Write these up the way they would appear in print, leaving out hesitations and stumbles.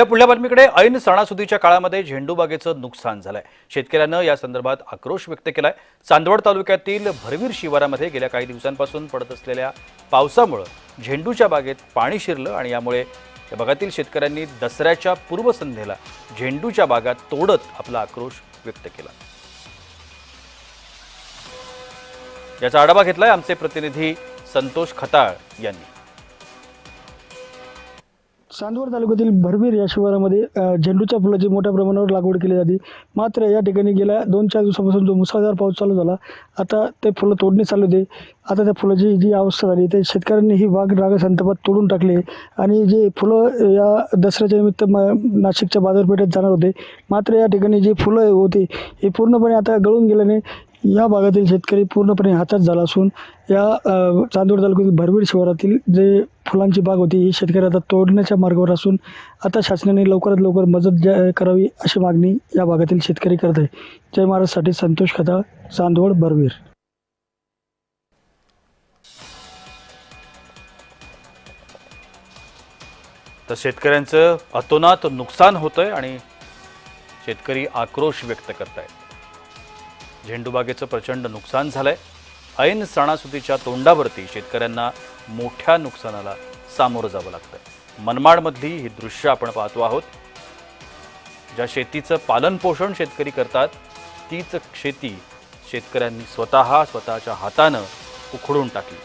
पुढल्या बातमीकडे ऐन सणासुदीच्या काळामध्ये झेंडूबागेचं नुकसान झालंय। शेतकऱ्यांना या संदर्भात आक्रोश व्यक्त केलाय। चांदवड तालुक्यातील भरवीर शिवारामध्ये गेल्या काही दिवसांपासून पडत असलेल्या पावसामुळे झेंडूच्या बागेत पाणी शिरलं आणि यामुळे या भागातील शेतकऱ्यांनी दसऱ्याच्या पूर्वसंध्येला झेंडूच्या बागा तोडत आपला आक्रोश व्यक्त केला। याचा आढावा घेतलाय आमचे प्रतिनिधी संतोष खताळ यांनी। चांदवड तालुक्यातील भरवीर या शिवारामध्ये झेंडूच्या फुलाची मोठ्या प्रमाणावर लागवड केली जाते। मात्र या ठिकाणी गेल्या 2-4 दिवसापासून जो मुसळधार पाऊस चालू झाला, आता ते फुलं तोडणे चालू होते। आता त्या फुलाची जी अवस्था झाली ते शेतकऱ्यांनी ही बाग रागसंतापात तोडून टाकली आणि जे फुलं या दसऱ्याच्या निमित्त नाशिकच्या बाजारपेठेत जाणार होते, मात्र या ठिकाणी जी फुलं होती हे पूर्णपणे आता गळून गेल्याने या भागातील शेतकरी पूर्णपणे हातात झाला असून या चांदवड तालुक्यातील भरवीर शिवारातील जे फुलांची बाग होती ही शेतकरी आता तोडण्याच्या मार्गावर असून आता शासनाने लवकरात लवकर मदत करावी अशी मागणी या भागातील शेतकरी करत आहे। जय महाराजसाठी संतोष खताळ, चांदवड भरवीर। तर शेतकऱ्यांचं अतोनात नुकसान होतंय आणि शेतकरी आक्रोश व्यक्त करतायत। झेंडूबागेचं प्रचंड नुकसान झालंय। ऐन सणासुदीच्या तोंडावरती शेतकऱ्यांना मोठ्या नुकसानाला सामोरं जावं लागतंय। मनमाडमधली ही दृश्य आपण पाहतो आहोत। ज्या शेतीचं पालन पोषण शेतकरी करतात तीच शेती शेतकऱ्यांनी स्वतःच्या हातानं उखडून टाकली।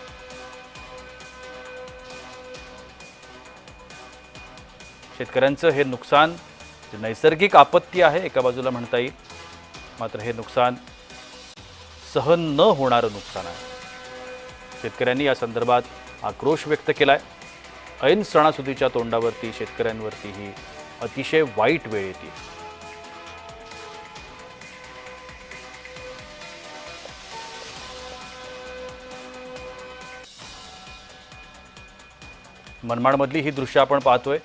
शेतकऱ्यांचं हे नुकसान नैसर्गिक आपत्ती आहे एका बाजूला म्हणता येईल, मात्र हे नुकसान सहन न होणारं नुकसान आहे। शेतकऱ्यांनी या संदर्भात आक्रोश व्यक्त केलाय। ऐन सणासुदीच्या तोंडावरती शेतकऱ्यांवरती ही अतिशय वाईट वेळ येते। मनमाडमधली ही दृश्य आपण पाहतोय।